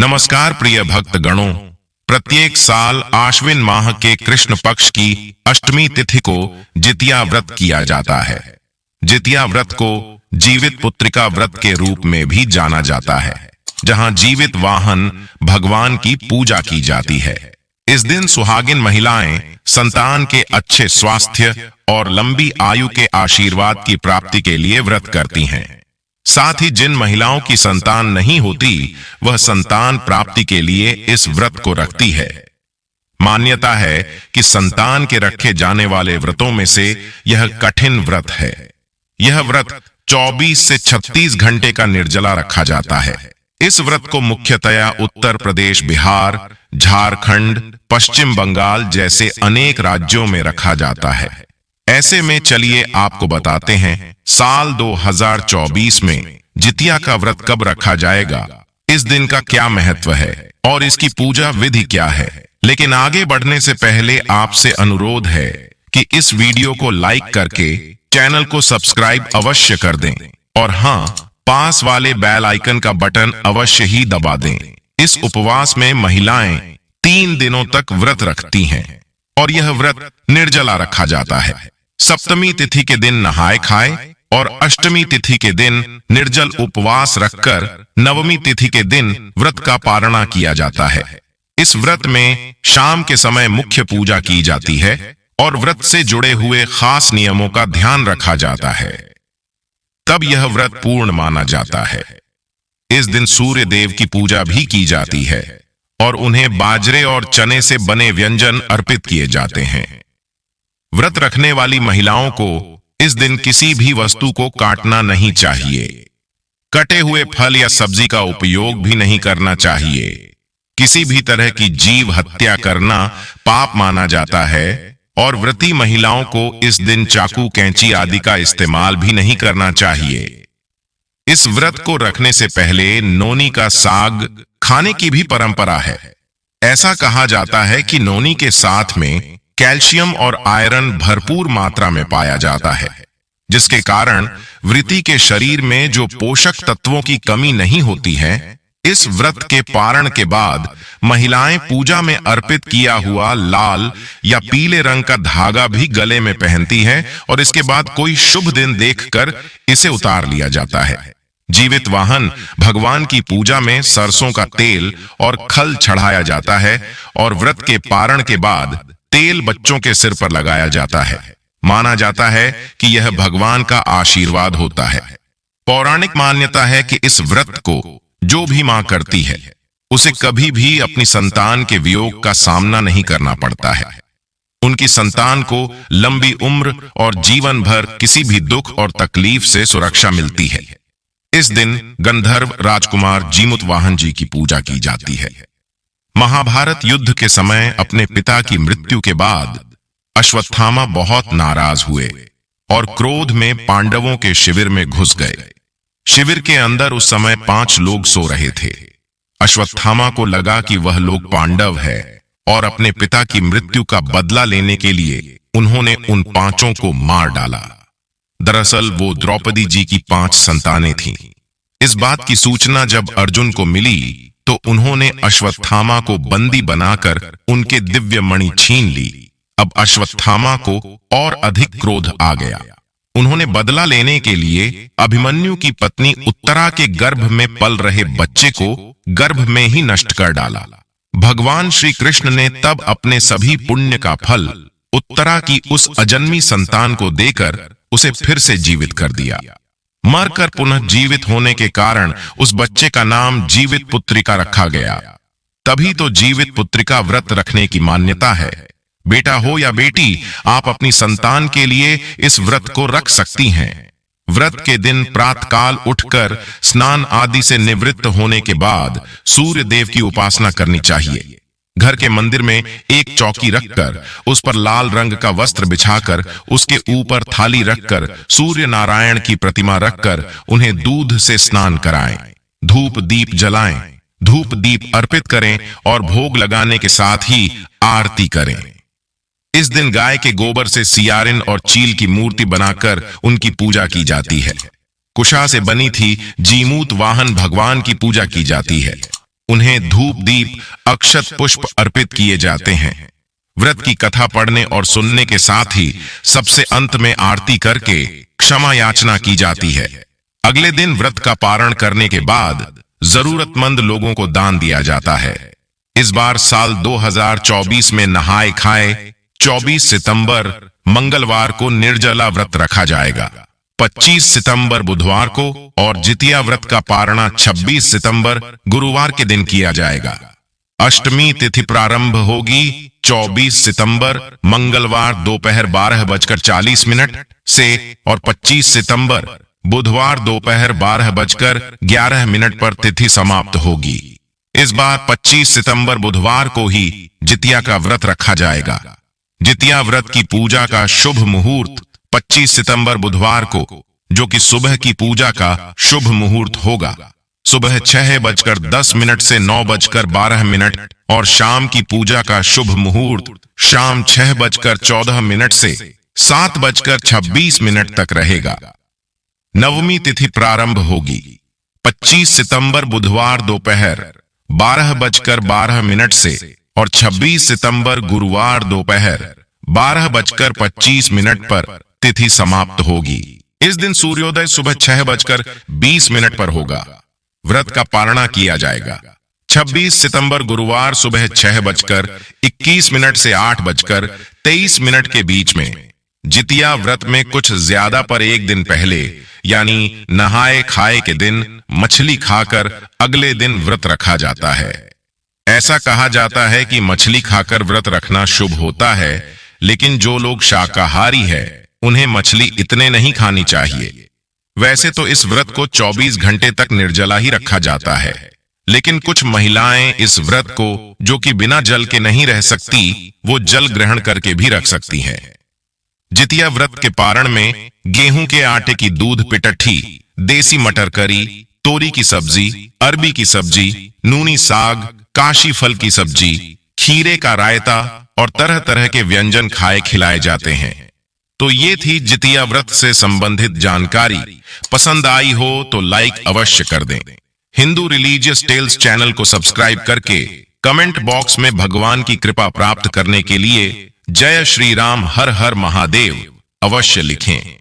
नमस्कार प्रिय भक्त गणों, प्रत्येक साल आश्विन माह के कृष्ण पक्ष की अष्टमी तिथि को जितिया व्रत किया जाता है। जितिया व्रत को जीवित पुत्रिका व्रत के रूप में भी जाना जाता है, जहां जीवित वाहन भगवान की पूजा की जाती है। इस दिन सुहागिन महिलाएं संतान के अच्छे स्वास्थ्य और लंबी आयु के आशीर्वाद की प्राप्ति के लिए व्रत करती हैं। साथ ही जिन महिलाओं की संतान नहीं होती, वह संतान प्राप्ति के लिए इस व्रत को रखती है। मान्यता है कि संतान के रखे जाने वाले व्रतों में से यह कठिन व्रत है। यह व्रत 24 से 36 घंटे का निर्जला रखा जाता है। इस व्रत को मुख्यतया उत्तर प्रदेश, बिहार, झारखंड, पश्चिम बंगाल जैसे अनेक राज्यों में रखा जाता है। ऐसे में चलिए आपको बताते हैं, साल 2024 में जितिया का व्रत कब रखा जाएगा, इस दिन का क्या महत्व है और इसकी पूजा विधि क्या है। लेकिन आगे बढ़ने से पहले आपसे अनुरोध है कि इस वीडियो को लाइक करके चैनल को सब्सक्राइब अवश्य कर दें और हाँ, पास वाले बेल आइकन का बटन अवश्य ही दबा दें। इस उपवास में महिलाएं 3 दिनों तक व्रत रखती हैं और यह व्रत निर्जला रखा जाता है। सप्तमी तिथि के दिन नहाए खाए और अष्टमी तिथि के दिन निर्जल उपवास रखकर नवमी तिथि के दिन व्रत का पारणा किया जाता है। इस व्रत में शाम के समय मुख्य पूजा की जाती है और व्रत से जुड़े हुए खास नियमों का ध्यान रखा जाता है। तब यह व्रत पूर्ण माना जाता है। इस दिन सूर्य देव की पूजा भी की जाती है और उन्हें बाजरे और चने से बने व्यंजन अर्पित किए जाते हैं। व्रत रखने वाली महिलाओं को इस दिन किसी भी वस्तु को काटना नहीं चाहिए। कटे हुए फल या सब्जी का उपयोग भी नहीं करना चाहिए। किसी भी तरह की जीव हत्या करना पाप माना जाता है और व्रती महिलाओं को इस दिन चाकू, कैंची आदि का इस्तेमाल भी नहीं करना चाहिए। इस व्रत को रखने से पहले नोनी का साग खाने की भी परंपरा है। ऐसा कहा जाता है कि नोनी के साथ में कैल्शियम और आयरन भरपूर मात्रा में पाया जाता है, जिसके कारण व्रती के शरीर में जो पोषक तत्वों की कमी नहीं होती है। इस व्रत के पारण के बाद महिलाएं पूजा में अर्पित किया हुआ लाल या पीले रंग का धागा भी गले में पहनती हैं और इसके बाद कोई शुभ दिन देखकर इसे उतार लिया जाता है। जीवित वाहन भगवान की पूजा में सरसों का तेल और खल चढ़ाया जाता है और व्रत के पारण के बाद तेल बच्चों के सिर पर लगाया जाता है। माना जाता है कि यह भगवान का आशीर्वाद होता है। पौराणिक मान्यता है कि इस व्रत को जो भी मां करती है, उसे कभी भी अपनी संतान के वियोग का सामना नहीं करना पड़ता है। उनकी संतान को लंबी उम्र और जीवन भर किसी भी दुख और तकलीफ से सुरक्षा मिलती है। इस दिन गंधर्व राजकुमार जीमूतवाहन जी की पूजा की जाती है। महाभारत युद्ध के समय अपने पिता की मृत्यु के बाद अश्वत्थामा बहुत नाराज हुए और क्रोध में पांडवों के शिविर में घुस गए। शिविर के अंदर उस समय 5 लोग सो रहे थे। अश्वत्थामा को लगा कि वह लोग पांडव है और अपने पिता की मृत्यु का बदला लेने के लिए उन्होंने उन 5 को मार डाला। दरअसल वो द्रौपदी जी की 5 संतानें थीं। इस बात की सूचना जब अर्जुन को मिली तो उन्होंने अश्वत्थामा को बंदी बनाकर उनके दिव्य मणि छीन ली। अब अश्वत्थामा को और अधिक क्रोध आ गया। उन्होंने बदला लेने के लिए अभिमन्यु की पत्नी उत्तरा के गर्भ में पल रहे बच्चे को गर्भ में ही नष्ट कर डाला। भगवान श्री कृष्ण ने तब अपने सभी पुण्य का फल उत्तरा की उस अजन्मी संतान को देकर उसे फिर से जीवित कर दिया। मरकर पुनः जीवित होने के कारण उस बच्चे का नाम जीवित पुत्रिका रखा गया। तभी तो जीवित पुत्रिका व्रत रखने की मान्यता है। बेटा हो या बेटी, आप अपनी संतान के लिए इस व्रत को रख सकती हैं। व्रत के दिन प्रातःकाल उठकर स्नान आदि से निवृत्त होने के बाद सूर्य देव की उपासना करनी चाहिए। घर के मंदिर में एक चौकी रखकर उस पर लाल रंग का वस्त्र बिछाकर उसके ऊपर थाली रखकर सूर्य नारायण की प्रतिमा रखकर उन्हें दूध से स्नान कराएं, धूप दीप जलाएं, धूप दीप अर्पित करें और भोग लगाने के साथ ही आरती करें। इस दिन गाय के गोबर से सियारिन और चील की मूर्ति बनाकर उनकी पूजा की जाती है। कुशा से बनी थी जीमूतवाहन भगवान की पूजा की जाती है। उन्हें धूप दीप अक्षत पुष्प अर्पित किए जाते हैं। व्रत की कथा पढ़ने और सुनने के साथ ही सबसे अंत में आरती करके क्षमा याचना की जाती है। अगले दिन व्रत का पारण करने के बाद जरूरतमंद लोगों को दान दिया जाता है। इस बार साल 2024 में नहाए खाए 24 सितंबर मंगलवार को निर्जला व्रत रखा जाएगा। 25 सितंबर बुधवार को और जितिया व्रत का पारणा 26 सितंबर गुरुवार के दिन किया जाएगा। अष्टमी तिथि प्रारंभ होगी 24 सितंबर मंगलवार दोपहर 12:40 से और 25 सितंबर बुधवार दोपहर 12:11 पर तिथि समाप्त होगी। इस बार 25 सितंबर बुधवार को ही जितिया का व्रत रखा जाएगा। जितिया व्रत की पूजा का शुभ मुहूर्त 25 सितंबर बुधवार को, जो कि सुबह की पूजा का शुभ मुहूर्त होगा, सुबह 6:10 से 9:12 और शाम की पूजा का शुभ मुहूर्त शाम 6:14 से 7:26 तक रहेगा। नवमी तिथि प्रारंभ होगी 25 सितंबर बुधवार दोपहर 12:12 से और 26 सितंबर गुरुवार दोपहर 12:25 पर तिथि समाप्त होगी। इस दिन सूर्योदय सुबह 6:20 पर होगा। व्रत का पारणा किया जाएगा 26 सितंबर गुरुवार सुबह 6:21 से 8:23 के बीच में। जितिया व्रत में कुछ ज्यादा पर एक दिन पहले यानी नहाए खाए के दिन मछली खाकर अगले दिन व्रत रखा जाता है। ऐसा कहा जाता है कि मछली खाकर व्रत रखना शुभ होता है, लेकिन जो लोग शाकाहारी है उन्हें मछली इतने नहीं खानी चाहिए। वैसे तो इस व्रत को 24 घंटे तक निर्जला ही रखा जाता है, लेकिन कुछ महिलाएं इस व्रत को, जो कि बिना जल के नहीं रह सकती, वो जल ग्रहण करके भी रख सकती हैं। जितिया व्रत के पारण में गेहूं के आटे की दूध पिटठी, देसी मटर करी, तोरी की सब्जी, अरबी की सब्जी, नूनी साग, काशी फल की सब्जी, खीरे का रायता और तरह तरह के व्यंजन खाए खिलाए जाते हैं। तो ये थी जितिया व्रत से संबंधित जानकारी। पसंद आई हो तो लाइक अवश्य कर दें। हिंदू रिलीजियस टेल्स चैनल को सब्सक्राइब करके कमेंट बॉक्स में भगवान की कृपा प्राप्त करने के लिए जय श्री राम हर हर महादेव अवश्य लिखें।